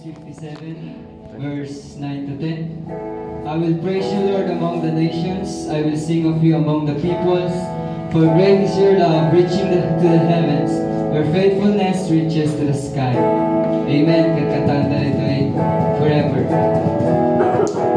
57, verse 9 to 10. I will praise you, Lord, among the nations. I will sing of you among the peoples. For great is your love, reaching to the heavens. Your faithfulness reaches to the sky. Amen. Kakantahan na ito ay forever. Forever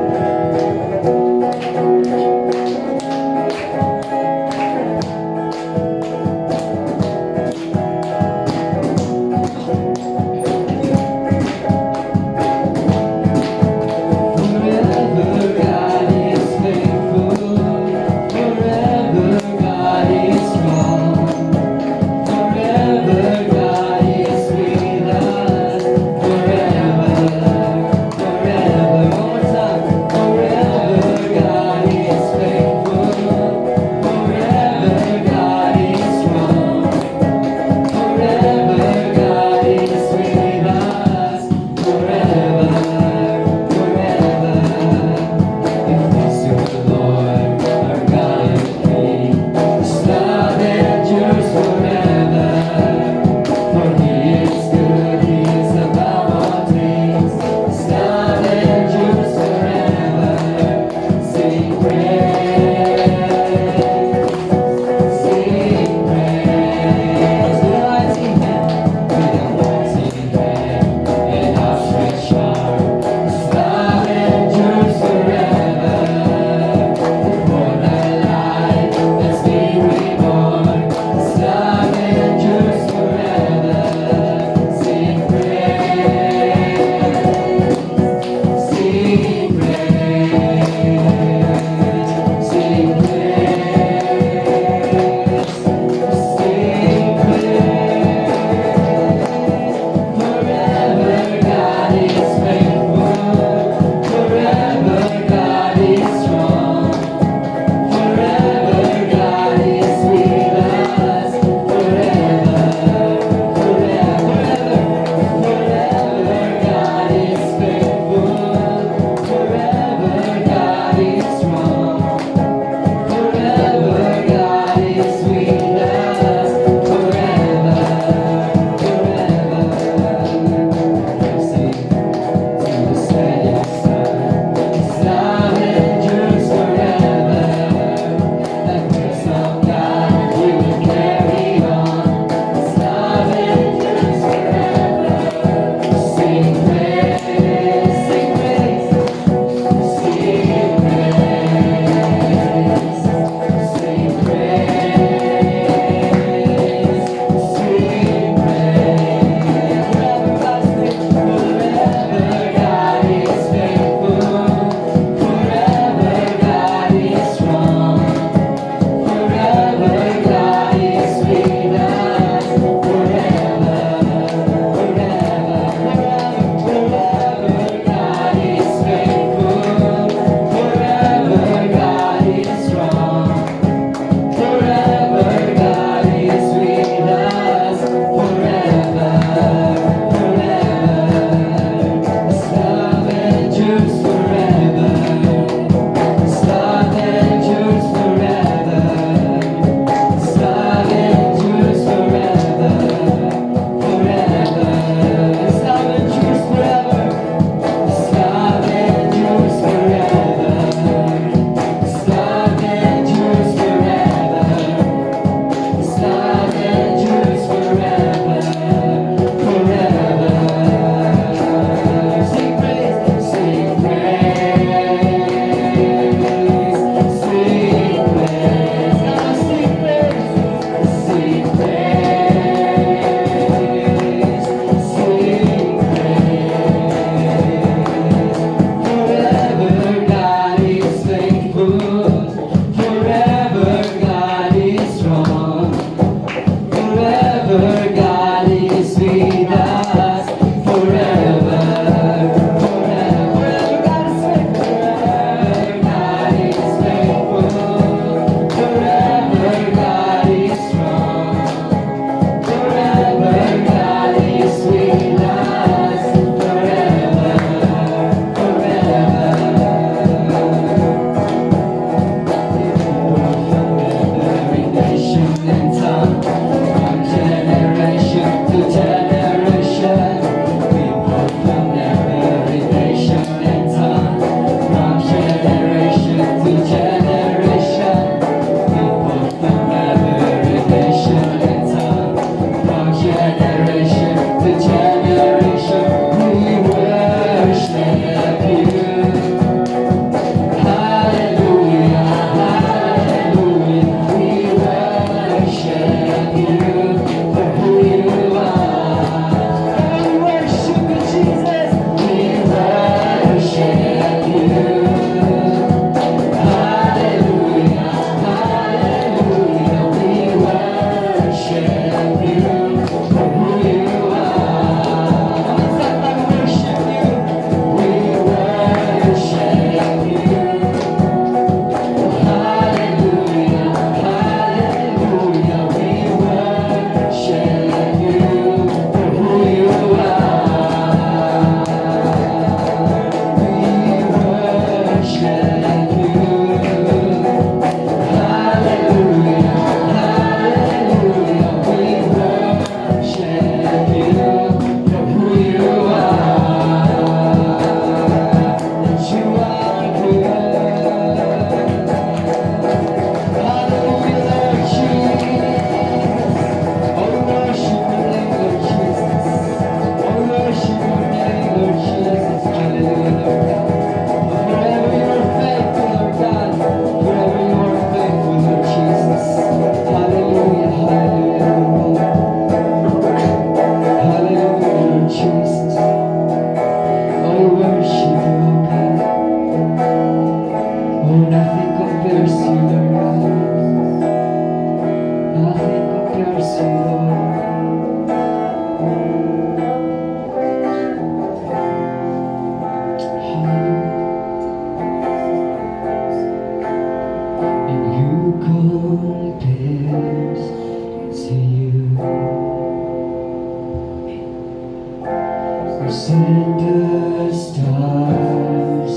You send the stars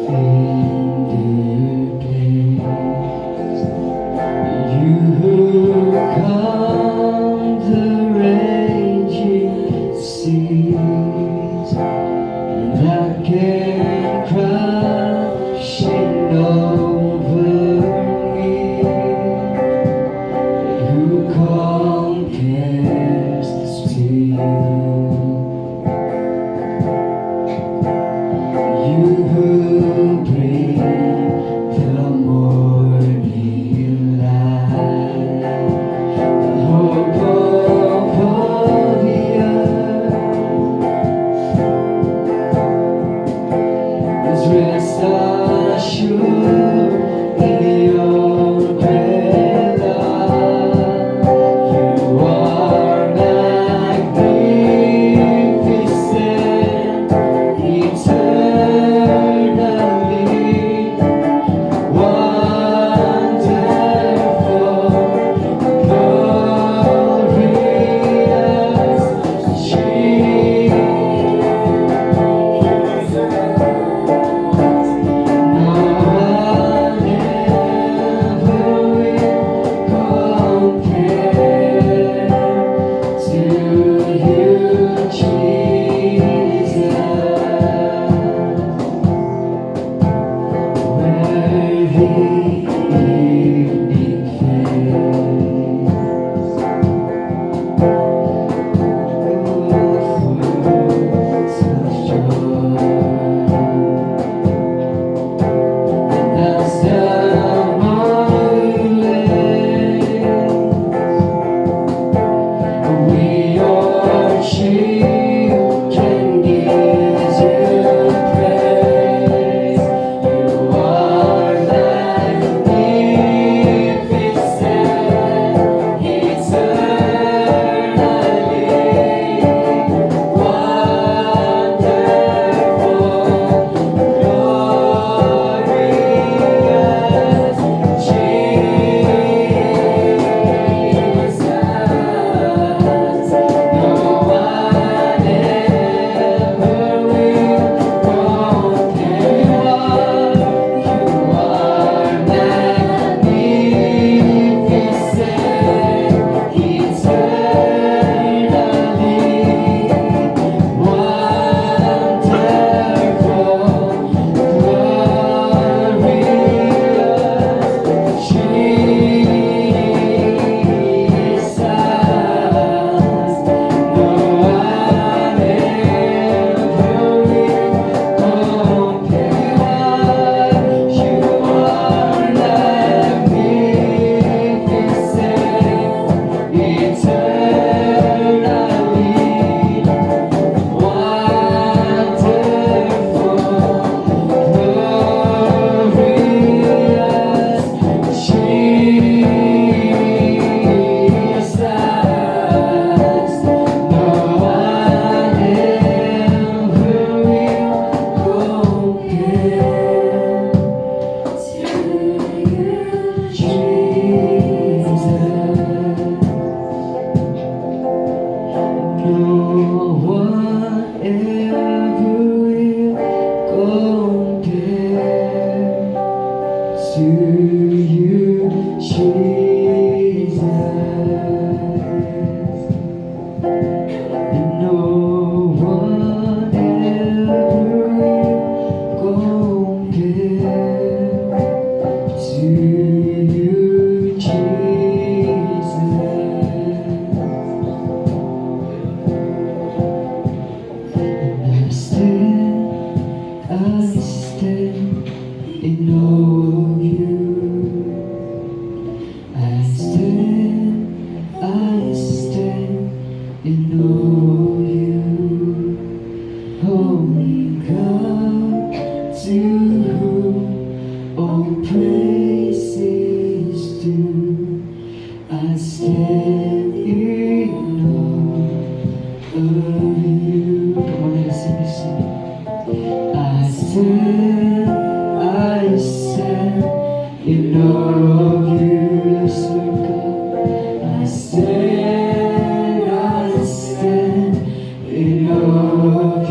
in their place. You calm the raging seas, and I came crashing over me. Who compares to you? You who bring the morning light, the hope of all the earth, is rest assured in your great love. You are magnificent, eternally wonderful, glorious Jesus. No one ever will compare to you, Jesus. Where the evening fades, of joy, as the morning we your children give you praise. You are magnificent, eternally wonderful, glorious Jesus. No one ever will compare. You are magnificent, eternally wonderful, glorious Jesus. No one ever will compare. You are magnificent, eternally to you, Jesus. And no one ever will compare to you, Jesus. And I stand in awe of you. I stand in awe of you. Holy God, to whom all praise is due. I stand in awe of you. Come on, let's sing. I stand in awe of you, yes, Lord God. I stand in awe of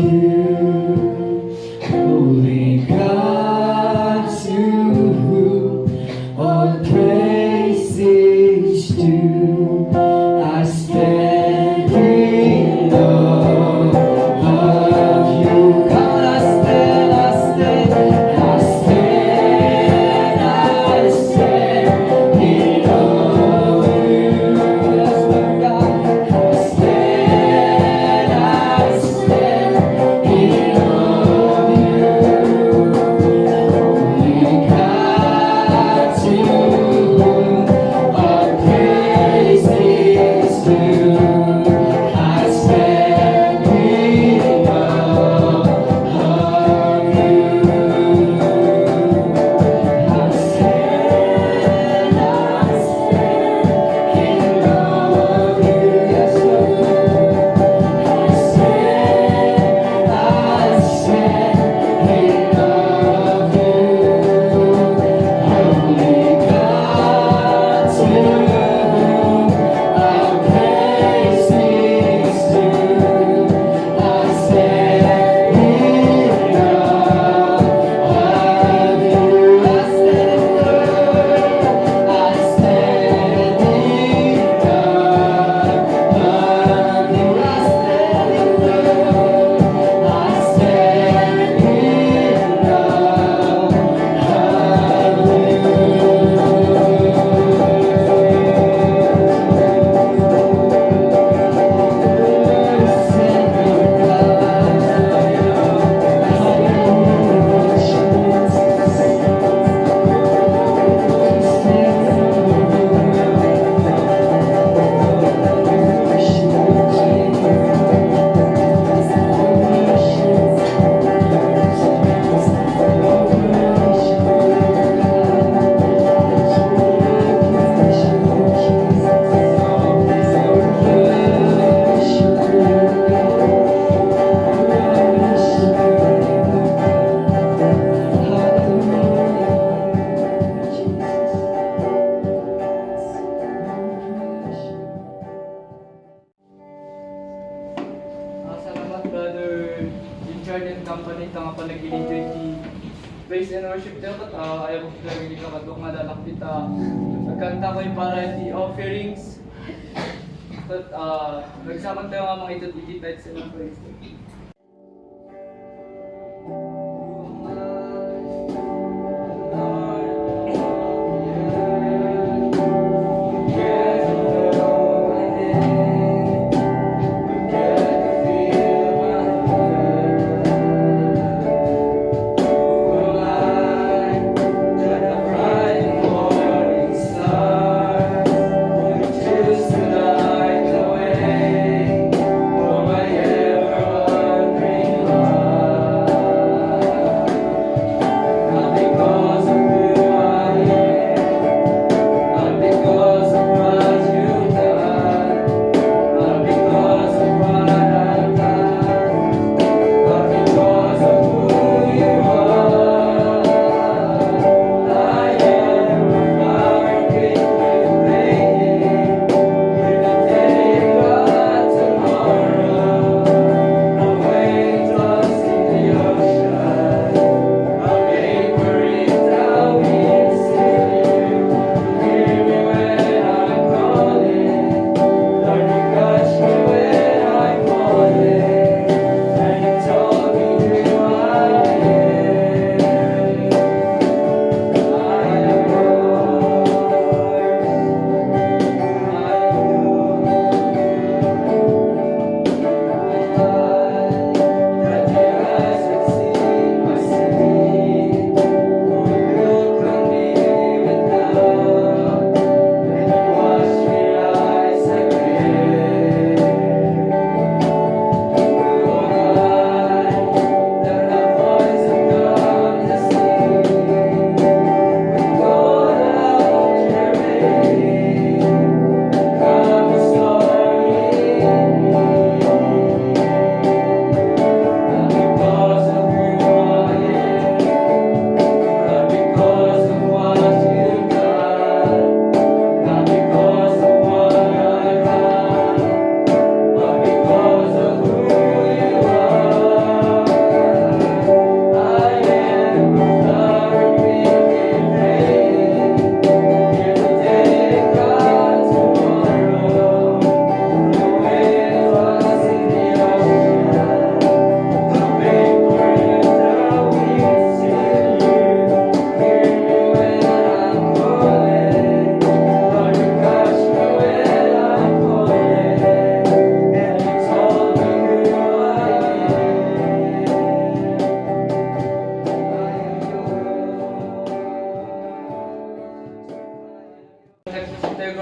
Garden Company tanga panaginid ti praise and worship dapat ayaw ko talaga ka kadok madalak kita nagkanta ko yung para ti offerings but nagsamang tayo nga mga ito titit sa ng praise.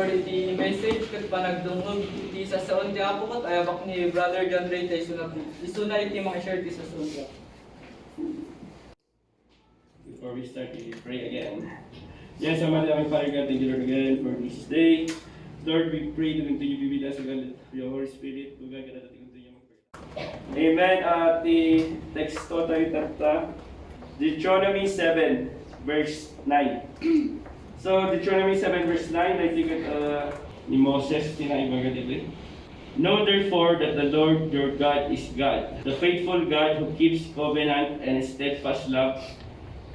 Iti message kat panagdungog iti sa saon ti Apo kat ayabak ni Brother John Ray tay isuna iti mga share ti sa saon ti Apo. Before we start, we pray again. Yes, Almighty Father God, thank you Lord again for this day. Lord, we pray to continue to be with us, God, your Holy Spirit, Lord God, kada tayo continue mag-pray. Amen. Ti teksto tayo tata, Deuteronomy 7, verse 9. So, Deuteronomy 7 verse 9, I think ni Moses, tinaibaga dito. Know therefore that the Lord your God is God, the faithful God who keeps covenant and steadfast love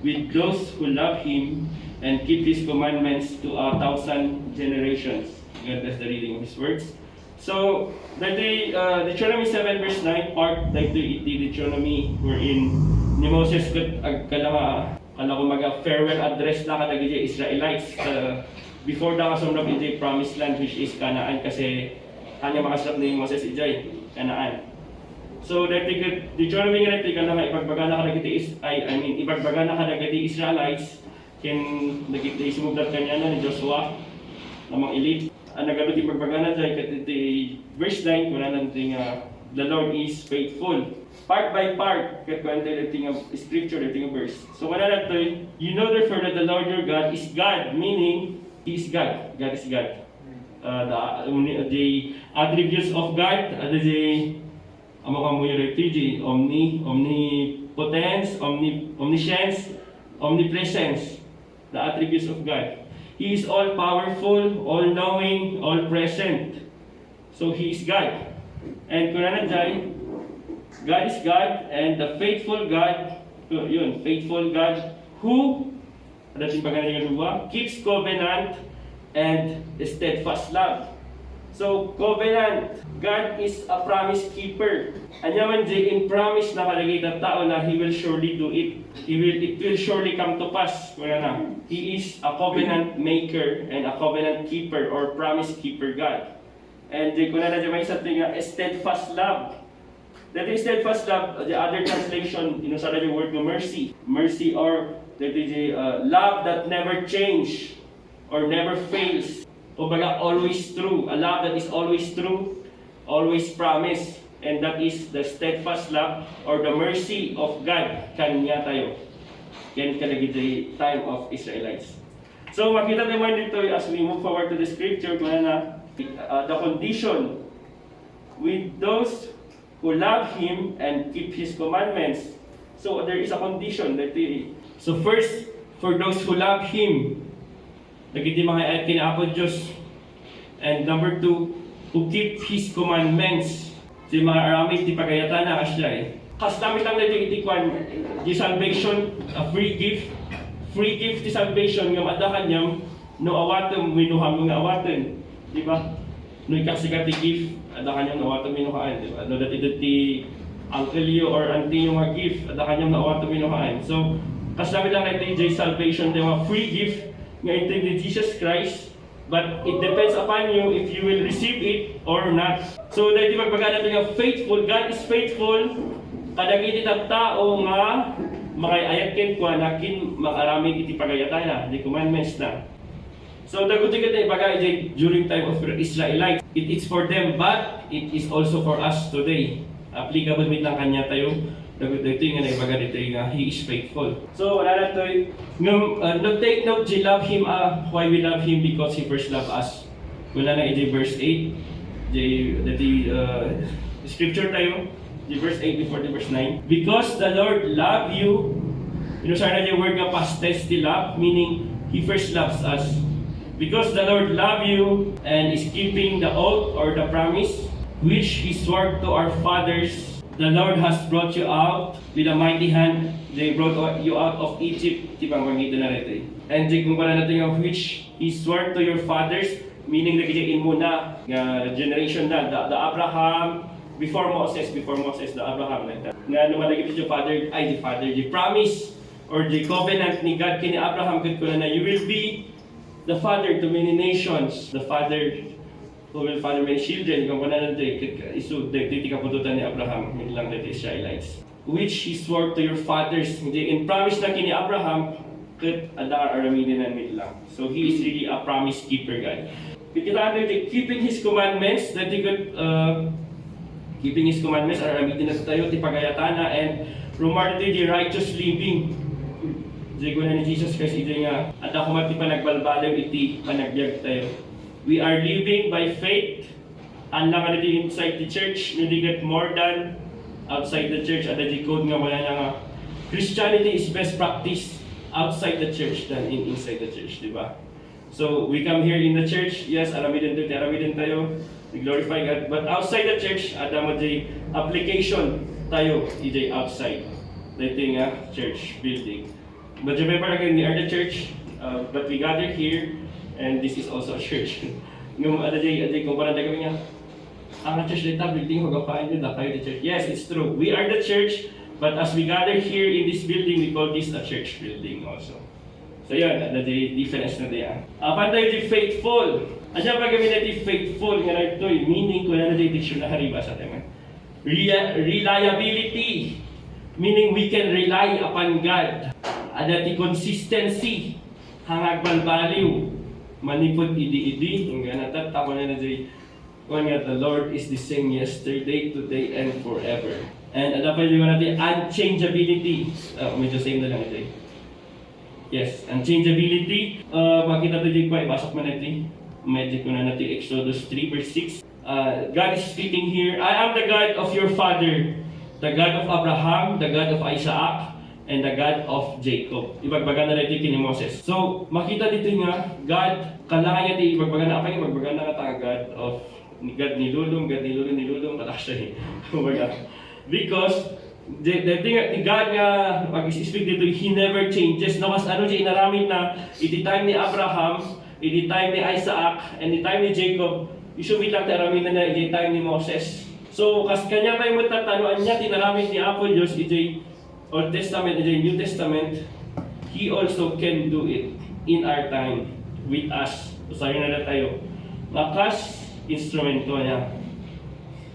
with those who love Him and keep His commandments to 1,000 generations. God, that's the reading of His words. So, Deuteronomy 7 verse 9, part like iti Deuteronomy wherein ni Moses kala ko farewell address na kada giti Israelites before da kasumrap iti promised land which is Canaan kasi kanya makasarap ni Moses ijay Canaan. So dati Deuteronomy nga dati kana ibagbagana kada giti ibagbagana kada giti Israelites ken dagiti sumugdat kanya na ni Joshua namang elite nagano ti ibagbagana jay ket verse 9 kuna nanti nga the Lord is faithful. Part by part, kat kwento yung scripture, yung verse. So, wala na ito, you know therefore that the Lord your God is God, meaning, He is God. God is God. The attributes of God, omnipotence, omniscience, omnipresence, the attributes of God. He is all-powerful, all-knowing, all-present. So, He is God. And kung God is God, and the faithful God, faithful God, who, dating pagkakaroon keeps covenant and steadfast love. So, covenant, God is a promise keeper. Anyaman in promise na kalagay ng tao na He will surely do it. It will surely come to pass. He is a covenant maker and a covenant keeper or promise keeper God. And kung na may isa tinga, steadfast love. That is steadfast love, the other translation, inusara yung word ng mercy. Mercy or that is love that never change or never fails. O baga, always true. A love that is always true, always promise. And that is the steadfast love or the mercy of God kanya tayo. Yan kalagi the time of Israelites. So makita naman dito as we move forward to the scripture kung na the condition with those who love Him and keep His commandments. So there is a condition that so first, for those who love Him, nagiti mga ayat kinaapod Diyos. And number 2, who keep His commandments. Si mga aramid, di pagayatan na kasya eh. Kas damit lang natin itikwan, di salvation, a free gift. Free gift di salvation, nga madakan niyam, no awatem, minuham nga awaten. Di ba? No ikasikat ti gift, adakan niyam no awatem minuhaan. Di ba? No dati uncle you or auntie yung nga gift, adakan niyam no awatem minuhaan. So, kas damit lang natin di salvation, di ba? Free gift, nga ito ni Jesus Christ, but it depends upon you if you will receive it or not. So, dahil pagpagana natin faithful, God is faithful, kadagiti tao nga makayayatkin ko nakin makaraming iti pagayatan na, the commandments na. So, dagutin ka tayo bagay during time of Israelite. It is for them, but it is also for us today. Applicable mit lang kanya tayo. Dito yung naibaga dito yung He is faithful. So, wala na ito no, take note, we love Him, why we love Him? Because He first loved us. Wala na verse 8, scripture tayo, verse 8 before the verse 9. Because the Lord loved you, sana yung word nga past tense ti love, meaning He first loves us. Because the Lord loved you and is keeping the oath or the promise, which He swore to our fathers. The Lord has brought you out with a mighty hand. They brought you out of Egypt. Tipang pangito na ito. And kung pala natin yung which He swore to your fathers, meaning nagijain mo na, generation na, the Abraham, before Moses, the Abraham, like that. Nga lumalagay ito yung father, the promise, or the covenant ni God kini Abraham, na you will be the father to many nations, the father who will father many children. Kung pala natin, dito kapututan ni Abraham, hindi lang dito Israelites. Which He swore to your fathers. In promise na kini Abraham, kat adar aramidin na lang. So He is really a promise keeper, God. Kita natin, keeping His commandments, that He could, keeping His commandments, aramidin na tayo, tipagayatan na, and rumar natin the righteous living. Diyan ko na ni Jesus Christ, ito nga, at ako mati pa nagbalbalaw iti, panagbiag tayo. We are living by faith. Unlike natin inside the church, hindi get more than outside the church. At the code nga wala na nga. Christianity is best practice outside the church than inside the church, di ba? So we come here in the church, yes, aramidin tayo, we glorify God. But outside the church, ada mo di application tayo, iti outside. Ito nga church building. But remember again, we are the church, but we gather here. And this is also a church. Yung kung parang kami nga, ang church dito, building, magapain nyo na kayo the church. Yes, it's true. We are the church, but as we gather here in this building, we call this a church building also. So yun, the difference na diyan. Pantay di faithful. Asya pa kami na di faithful, nga na ito, meaning ko na di dictionary ba sa tema. Reliability, meaning we can rely upon God. Ada di consistency, hangag balbaliw. Manipod idi-idi, yung ganatat, tako na di, kung nga, the Lord is the same yesterday, today, and forever. And ano pa yung natin, unchangeability. Medyo same na lang ito. Yes, unchangeability. Makita ito dito pa, ibasok man natin. Medyo ko na natin, Exodus 3 verse 6. God is speaking here, I am the God of your father, the God of Abraham, the God of Isaac, and the God of Jacob. Ibagbagan na natin kini Moses. So, makita dito nga, God, kailangan natin ibagbagan na apay, ibagbagan na nga God of God nilulong, katakasya eh. Because the thing God nga mag-speak dito, He never changes. Nawas ano siya inaramid na iti time ni Abraham, iti time ni Isaac, and iti time ni Jacob, isumit lang taramin na iti time ni Moses. So, kas kanya tayo matatanuan niya, tinaramid ni Apo Diyos, iti Old Testament, iti New Testament, He also can do it in our time with us. So, sayo na tayo. Nakas, instrumento niya.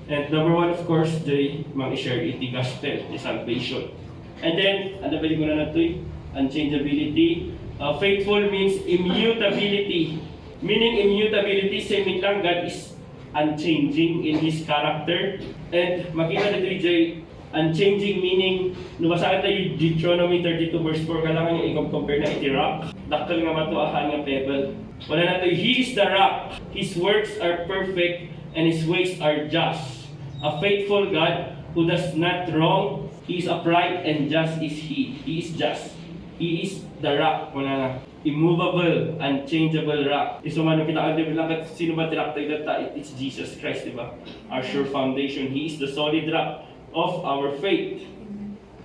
And number one, of course, Jay, mag-share iti gospel, the salvation. And then, ano ba ko na ito? Unchangeability. Faithful means immutability. Meaning immutability, same lang, God is unchanging in His character. And makita dito, Jay, unchanging meaning, nabasaan tayo Deuteronomy 32 verse 4, kailangan niya i-compare na iti rock. Daktal nga matuahan nga pebble. Wala na tayo, He is the rock. His works are perfect and His ways are just. A faithful God who does not wrong, He is upright and just is He. He is just. He is the rock. Wala na. Immovable, unchangeable rock. So man, kita lang sino ba tinakta ita? It's Jesus Christ, di ba? Our sure foundation. He is the solid rock of our faith.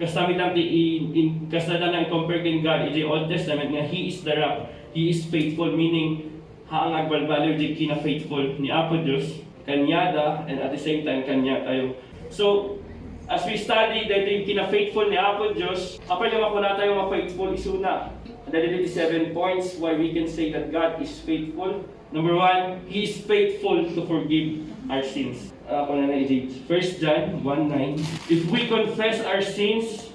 Kasama lang kasama lang compare kin God in the Old Testament nga He is the rock. He is faithful, meaning haang agbalbalo di kina faithful ni Apo Diyos. Kanyada, and at the same time, kanya tayo. So, as we study, dahil yung kina-faithful ni Apo Diyos, kapag yung ako na tayo ma-faithful, isuna. And then, 7 points why we can say that God is faithful. Number 1, He is faithful to forgive our sins. Ako na na-edit. 1 John 1:9. If we confess our sins,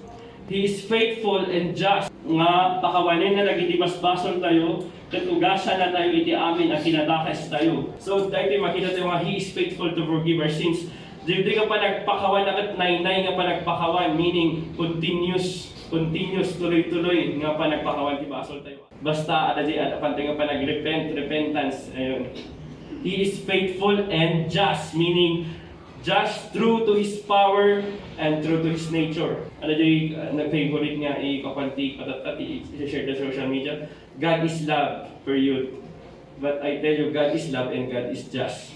He is faithful and just. Nga, pakawanin na naging basbason tayo, katugasan na tayo iti amin ang kinadakas tayo. So, dahil makita tayo nga, He is faithful to forgive our sins. Di ka pa nagpakawan, nakat nainay nga pa nagpakawan, meaning continuous, tuloy-tuloy nga pa nagpakawan, di basol tayo. Basta, pantay nga pa repentance, ayun. He is faithful and just, meaning just true to His power and true to His nature. Nag-favorite nga i-kapanti, patati, i-share the social media. God is love for you. But I tell you, God is love and God is just.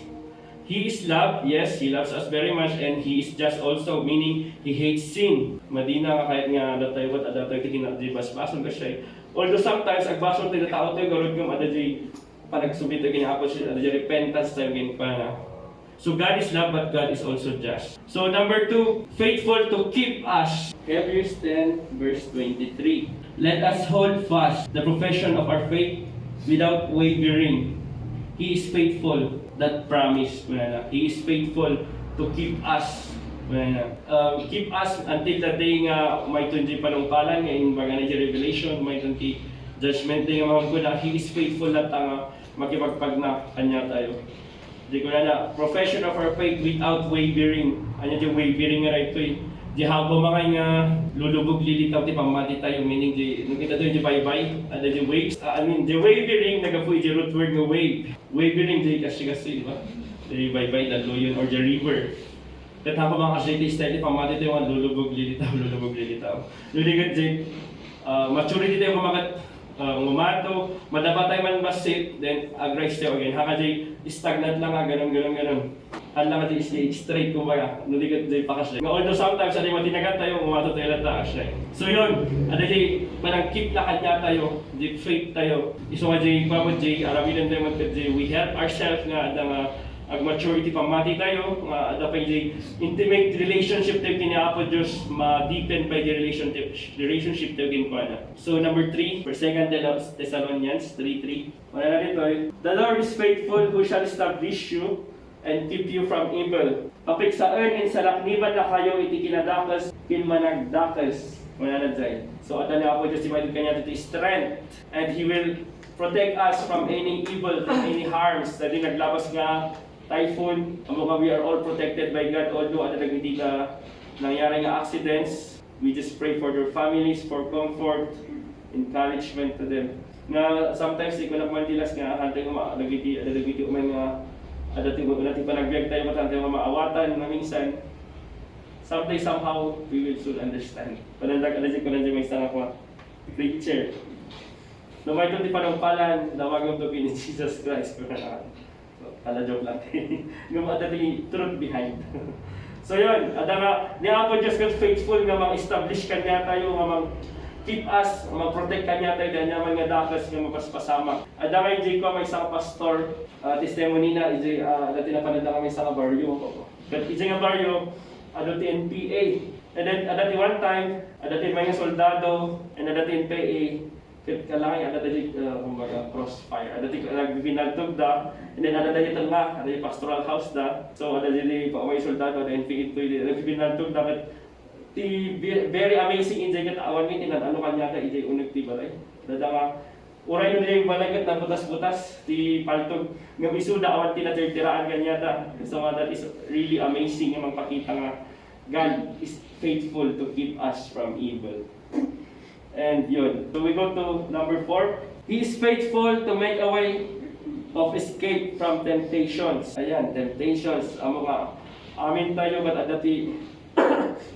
He is love, yes, He loves us very much, and He is just also, meaning He hates sin. Madina nga kahit nga datay what adatay tikinadi basbason ka siya. Although sometimes agbason tayo tao tayo garod ng adajay panagsubit tayo ginapos siya adajay repentance tayo ginpana. So God is love, but God is also just. So number 2, faithful to keep us. Hebrews 10 verse 23. Let us hold fast the profession of our faith without wavering. He is faithful, that promise. He is faithful to keep us. Keep us until the day nga may tunji panungpalan, nga in baga na Revelation, may tunji judgment day nga mga kuna. He is faithful na tanga makipagpag na kanya tayo. Di ko na profession of our faith without wavering. Ano yung wavering nga ito eh. Di habo mga nga lulubog lilitaw ti pamati tayo, meaning di nung kita doon di bye-bye, ada di waves. The wavering nagapuy di root word nga wave. Wavering di kasi di ba? Di bye-bye daluyon or the river. Kat habo mga kasi ti style ti pamati tayo nga lulubog lilitaw. Nuligat di maturity tayo kumakat ngumato, madaba tayo man basit, then agrize tayo again. Haka di stagnant lang nga, ganun. Hala ka di straight kumbaga, nuligat di pakas lang. Although sometimes, ada yung matinagat tayo, ngumato tayo lang taas lang. So yun, ada di parang keep na kanya tayo, di faith tayo. Iso nga di, pamod di, arabinan tayo di, we help ourselves nga, ada nga, maturity pamati tayo, ada pa yung intimate relationship tayo kinaapa Diyos, ma-deepen pa yung relationship tayo kinkuana. So number 3, for 2 Thessalonians 3:3. Wala na dito eh. The Lord is faithful who shall establish you and keep you from evil. Papiksaan in sa lakniban na kayo iti kinadakas, kinmanagdakas. Wala na dyan. So at na ako Diyos, imagine kanya ito strength, and He will protect us from any evil, from any harms. Dali naglabas nga typhoon, we are all protected by God, although at hindi ka nangyari nga accidents. We just pray for their families, for comfort, encouragement to them. Nga sometimes di ko na mandilas nga hantay ko nagiti umay nga adati mo natin pa nagbiag tayo matantay nga maawatan na minsan. Someday somehow we will soon understand. Panandag ko nandiyan may isang ako preacher. Lumay doon di panungpalan, nawagam to ni Jesus Christ. Kala joke lang. Yung adati truth behind. So yun, ada nga, niya po Diyos God faithful nga mag-establish kanya tayo, nga mag-keep us, mag-protect kanya tayo, dahil naman nga dakas nga magpaspasama. Ada nga yung ko may isang pastor, testimony na, dati na panad na kami isang baryo. But isang baryo, adati NPA. And then, adati one time, adati mga soldado, and adati NPA, kalangay adati crossfire. Adati nagbibinagtog da, and then adati ito nga, adati pastoral house da. So adati pa may soldado, adati NPA ito, nagbibinagtog da. But the very amazing injay kat awan ngiti nan ano kanya ka injay uneg ti balay. Dada nga uray no yung balay kat na butas-butas ti paltog nga isuda awan ti natirtiraan kanya da. So that is really amazing nga magpakita nga God is faithful to keep us from evil. And yun. So we go to number 4. He is faithful to make a way of escape from temptations. Ayan, temptations. Amo nga, amin tayo ba't adati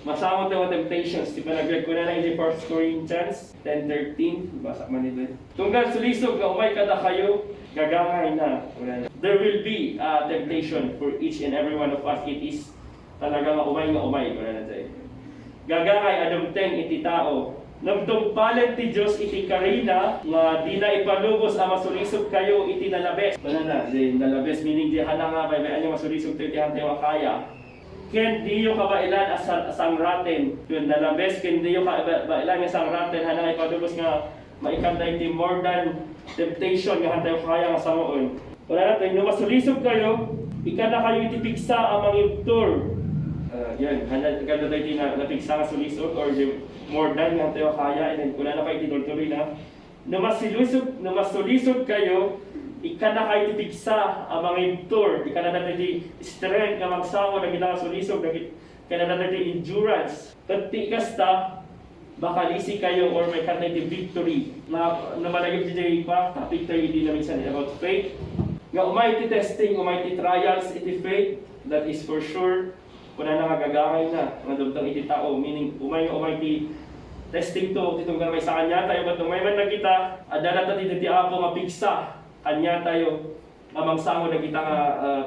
masama tayo temptations. Di ba nag-read ko na lang yung 1 Corinthians 10:13. Basa man ito. Tunggal sulisog nga umay kada kayo, gagangay na. There will be temptation for each and every one of us. It is talaga nga umay. Wala na tayo. Gagangay adumteng iti tao. Nagtungpalan ti Diyos iti karina nga di na ipalubos ang masulisog kayo iti nalabes. Wala na, di nalabes meaning di hana nga baybayan yung masulisog iti hantay makaya. Ken di yung kabailan asang raten. Yun nalabes ken di yung kabailan asang raten hana nga ipalubos nga maikanday ti more than temptation nga hantay makaya nga samoon. Wala na tayo, no masulisog kayo, ika na kayo iti piksa ang mangibtur. Yan, handa tayo napigsa nga sulisog or more than nga tayo kaya, and then kung na kayo tinultuloy na numasulisog kayo, ika na kayo tipigsa ang mga imtur, ika na natin strength nga magsawa na kita sulisog, ika na natin endurance. Pati ikasta, baka lisi kayo or may kanay di victory. Na malagip di pa, victory di namin sa about faith. Nga umay ti testing, umay ti trials, iti faith, that is for sure. Kung na nagagangay na, nga dumtang iti tao, meaning umay ti testing to, titong gamay sa kanya tayo, ba't umay man nagkita, adala ti apo mapigsa, kanya tayo, mamangsango na kita nga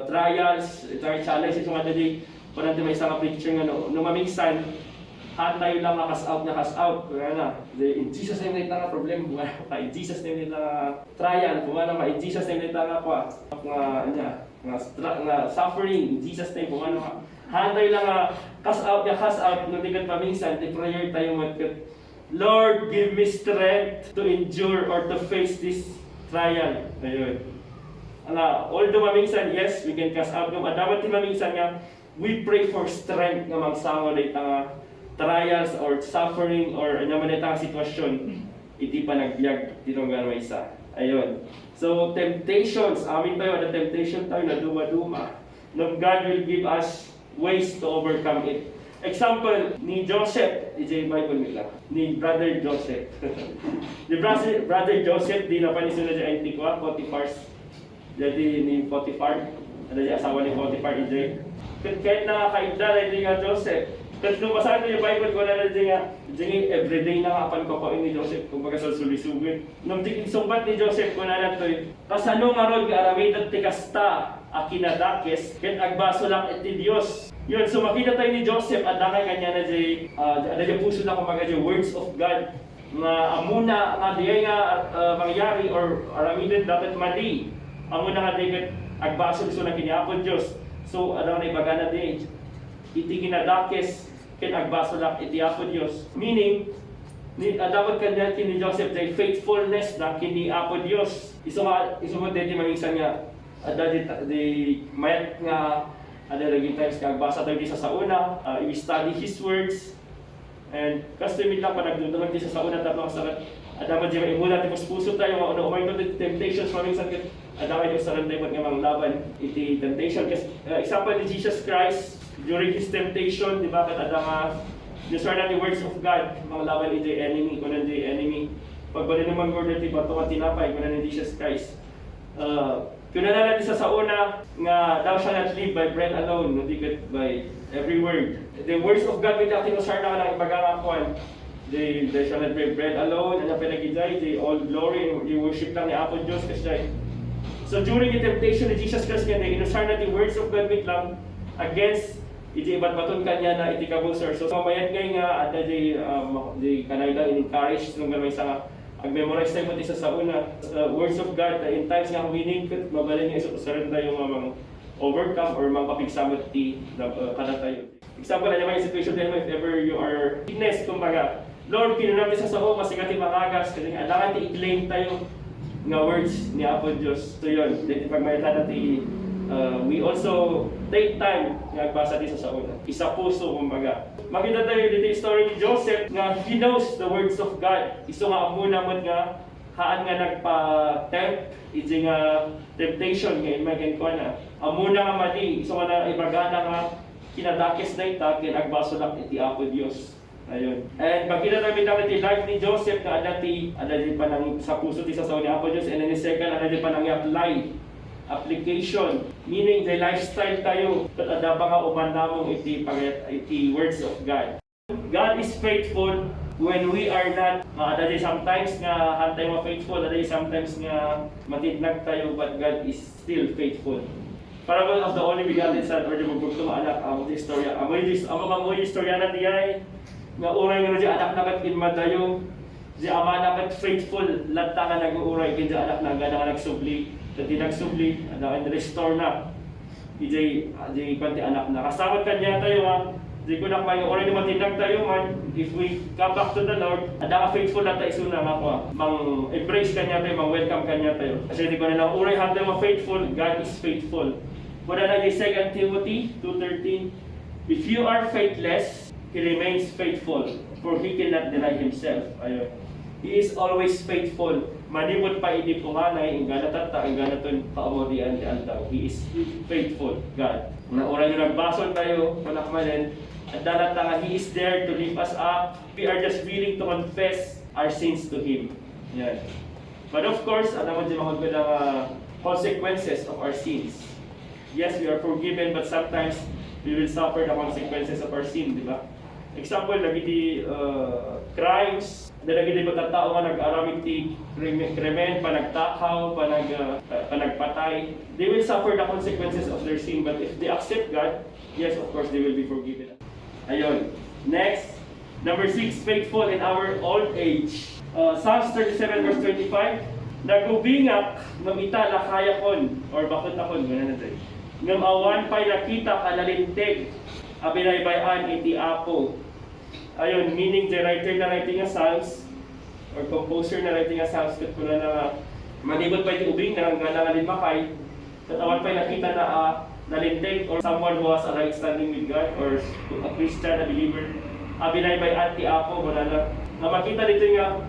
trials, challenge, ito nga dali, kung natin may isang picture nga, nung mamingsan, tayo lang kas out, kaya na, in Jesus name na nga problem, in Jesus name na trial, kumana ka, in Jesus name na nga suffering, in Jesus name, kumana ka, handay lang cast out, nung di ka paminsan, di prayer tayo magkat, Lord, give me strength to endure or to face this trial. Ayun. Although maminsan, yes, we can cast out. Dapat din maminsan nga, we pray for strength nga magsango na itang trials or suffering or naman itang sitwasyon. Iti pa nagbiag, tinong gano'n isa. Ayun. So, temptations, amin tayo, na temptation tayo na duma-duma. No, God will give us ways to overcome it. Example, ni Joseph, ije Bible nila, ni Brother Joseph. Ni Brother Joseph, di na panisunod sa Antigua, Potiphar's, jadi ni Potiphar, ada yung asawa ni Potiphar, ije. Kahit nakakaigda, ije nga Joseph. Kahit lumasan yung Bible ko na ije nga, everyday na kapan ko ni Joseph, kung baga sa sulisugin. Nung sumbat ni Joseph ko na natoy, kasano nga rod nga aramid at tikasta, akinadakes, ken agbaso lang iti Dios. Yun, so makita tayo ni Joseph at nakay kanya na yung puso na kumaga yung words of God na amuna nga diya nga mangyari or aramidin dapat mali. Amuna nga diya agbaso gusto na kiniapon Diyos. So ano na ibaga na diya, iti kinadakes ken agbaso lang iti apon Diyos. Meaning, dapat kanya kini Joseph diya faithfulness na kiniapon Diyos. Iso mo din mangisan nga di mayat nga ada lagi times kagbasa tayo dito sa una, we study His words, and custom lang pa nagdudungan dito sa una tapos sa adama di maimula tapos puso tayo ano umay to temptations maminsan ket adama yung sarang tayo nga laban iti temptation. Example ni Jesus Christ during His temptation, di ba kat adama these are not the words of God, mga laban iti enemy, kunan di enemy. Pagbali naman gord ti bato at tinapay kunan ni Jesus Christ. Kuna na natin sa una nga thou shalt not live by bread alone, no digit by every word. The words of God with ating usar na ng ibagakakuan. They shall not by bread alone, and pinagijay, they all glory, and you worship lang ni Apo Diyos kasi. So during the temptation of Jesus Christ, inusar na the words of God with lang against iti iba't baton kanya na iti kabusor. So mamayat ngay nga at di kanay lang in-encourage nung gamay sa ag-memorize tayo mo isa sa una. Words of God, in times nga winning, mabalin nga isa tayo mga overcome or mga kapigsamot ti kada tayo. Example, na yung situation tayo if ever you are fitness, kumbaga, Lord, pinunam sa sao, masigati makagas, kasi nga, alangan ti i-claim tayo nga words ni Apo Diyos. So yun, dito pagmayatan natin, we also take time nga agbasa din sa una. Isa puso, kumbaga. Makita tayo dito yung story ni Joseph nga he knows the words of God. Iso nga muna mo nga haan nga nagpa-tempt, iti nga temptation nga imagine ko na. Amuna nga mali, iso nga na ibagana nga kinadakis na ita, kinagbaso lang iti Apo Diyos. Ayun. And makita namin namin iti life ni Joseph na adati pa nang sa puso ti sa ni Apo Diyos, and then the second, adati pa nang i-apply. Application, meaning the lifestyle tayo, at ada pa nga umandamong iti words of God. God is faithful when we are not. Adati sometimes nga hantay mo faithful, adati sometimes nga matitnag tayo, but God is still faithful. Parable of the only begotten Son, or the magpugtong anak, ang istorya. Amoy istorya na tiyay, nga uray nga na anak na kat kinmadayo, di ama na kat faithful, lata nga nag-uuray, kin anak na nga nagsubli, kati nagsubli, anak restore na, di panti anak na. Kasama kanya tayo nga, di ko na kayo, uray na matinag tayo man, if we come back to the Lord, ada ka faithful na tayo suna nga ko, mang-embrace kanya tayo, mang-welcome kanya tayo. Kasi di ko na lang, uray hantay mo faithful, God is faithful. Kuna na yung 2 Timothy 2:13, if you are faithless, He remains faithful, for He cannot deny Himself. Ayun. He is always faithful. Manibot pa ini pumanay, ang ganatata, ang ganaton kaamorian di antaw. He is faithful, God. Na oras yung nagbason tayo, manakmanin, at dalata nga He is there to lift us up. We are just willing to confess our sins to Him. Yan. But of course, alam mo din mga consequences of our sins. Yes, we are forgiven, but sometimes we will suffer the consequences of our sin, di ba? Example, lagi di crimes, lagi di tao nga nag-aramid ti krimen, panagtakaw, panagpatay. They will suffer the consequences of their sin, but if they accept God, yes, of course, they will be forgiven. Ayun. Next, number 6, faithful in our old age. Psalms 37 verse 25, nagubingak ng itala kaya kon, or bakit akon, gano'n natin. Ngam awan pa'y nakita kalalintig, abinaybayan iti Apo. Ayun, meaning the writer na writing a Psalms, or composer na writing a Psalms, kat ko na manibot pa iti ubing na ngalangalin makay, at awan pa'y nakita na nalintig, or someone who has a right standing with God, or a Christian, a believer, abinaybayan iti Apo, wala na. Na makita dito nga,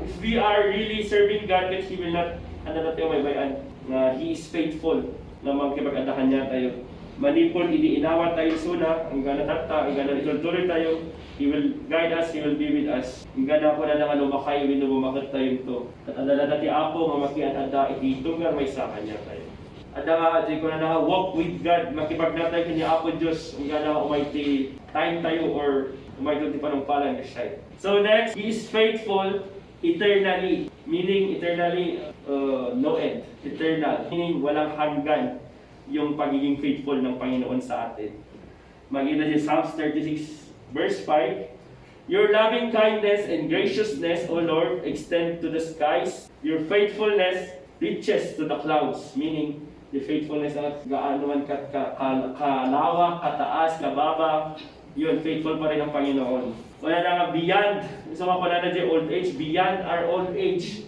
if we are really serving God, He will not, natin may bayan, na He is faithful, na magkipag-adakan niya tayo. Manipol, iniinawa tayo suna, ang gana takta, ang gana itultuloy tayo, He will guide us, He will be with us. Ang gana ko na nga lumakay, winubumakat tayo ito. At adala na ti Apo, mamakian ada, ititunggan may sa kanya tayo. Ada nga, di ko na walk with God, makipag-natay kanya Apo Diyos, ang gana umayti time tayo, or umayto ti panungpalan na siya. So next, He is faithful eternally, meaning eternally, no end, eternal, meaning walang hanggan yung pagiging faithful ng Panginoon sa atin. Maganda din Psalms 36 verse 5, your loving kindness and graciousness, O Lord, extend to the skies. Your faithfulness reaches to the clouds, meaning the faithfulness at gaano man kalawak, kataas, kababa, yun, faithful pa rin ang Panginoon. Wala na nga beyond, so wala na dyan old age, beyond our old age.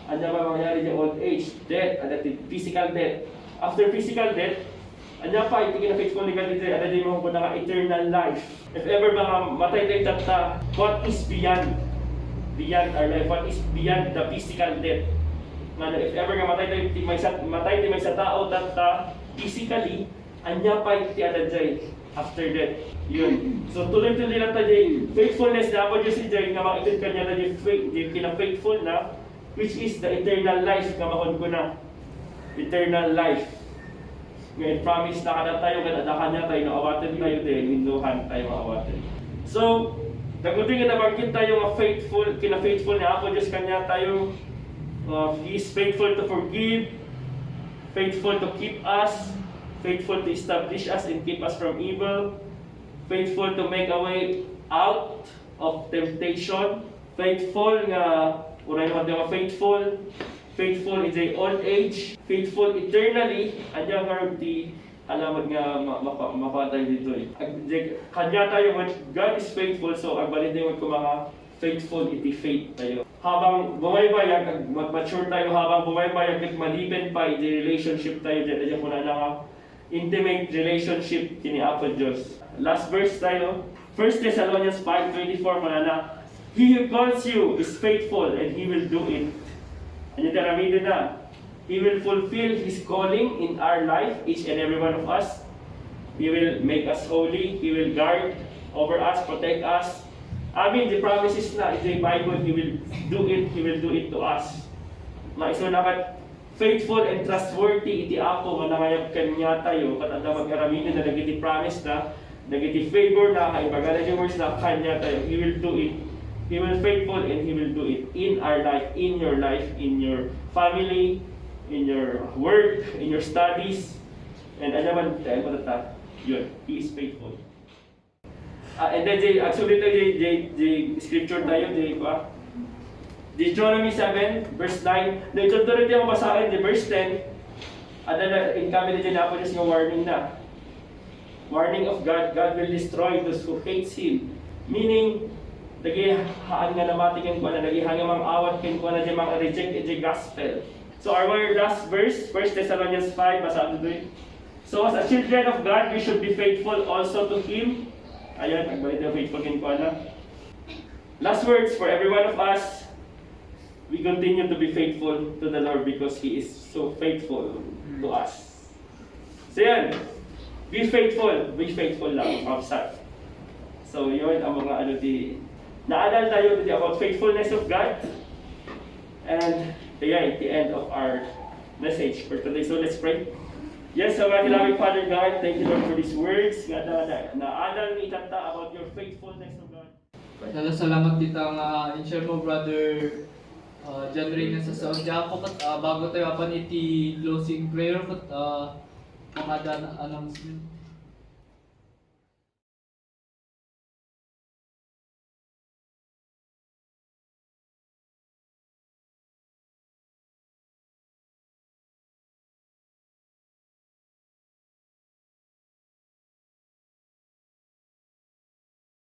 Ano ba mangyari dyan old age? Death, physical death. After physical death, ano pa, hindi ka na faithful ni God dito, ano din mo na nga eternal life. If ever mga matay tayo tata, what is beyond our life? What is beyond the physical death? If ever nga matay tayo may sa tao tata, physically, anya pa iti adadjay after death. Yun. So tuloy-tuloy lang tayo, faithfulness na ako Diyos si Jay, nga makitid kanya na yung kina-faithful na, which is the eternal life, nga makon ko na. Eternal life. Ngayon, promise na kada tayo, kadadakan niya tayo, naawatan tayo din, winduhan tayo maawatan. So, nagutin nga nabangkin tayo nga faithful, kina-faithful na ako Diyos kanya tayo, He is faithful to forgive, faithful to keep us, faithful to establish us and keep us from evil, faithful to make a way out of temptation, faithful nga, unay naman nga faithful in the old age, faithful eternally, anya karon ti alamad nga mapatay dito eh. Kanya tayo, when God is faithful, so ang balid tayo ko mga faithful iti faith tayo. Habang bumaybayag, mag-mature tayo, habang bumaybayag, malibin pa iti relationship tayo dyan po na nga intimate relationship kini Apo Diyos. Last verse tayo, 1 Thessalonians 5:24 manana, He who calls you is faithful and He will do it. And yung taramid na, He will fulfill His calling in our life, each and every one of us. He will make us holy. He will guard over us, protect us. The promises na in the Bible, He will do it. He will do it to us. Maiso na kat faithful and trustworthy iti Apo nga nangayab kanya tayo kat anda mag-araminin na nagiti promise na nagiti favor na kaibagalan yung words na kanya tayo. He will do it. He will faithful and He will do it in our life, in your family, in your work, in your studies, and ano man tayo matata, yun, He is faithful. And then, actually the scripture tayo, Deuteronomy 7, verse 9, naitutuloy tayo mabasahin, verse 10, at in kami na dyan na po yung warning na. Warning of God, God will destroy those who hates Him. Meaning, nagihaan nga namatikin ko na, nagihaan nga mga awat kin ko na dyan mga reject the gospel. So our last verse, 1 Thessalonians 5, basahin doon. So as a children of God, we should be faithful also to Him. Ayan, nagbalik na faithful kin ko na. Last words for every one of us, we continue to be faithful to the Lord because He is so faithful to us. So yan, be faithful lang outside. So yun ang mga naalala tayo about faithfulness of God. And yeah, the end of our message for today. So let's pray. Yes, so my beloved Father God, thank you Lord for these words. Naalala ni Tata about your faithfulness of God. Salamat kita nga in-share mo, Brother John Reyna sa Saudi ako bago tayo apan iti closing prayer mga announcement.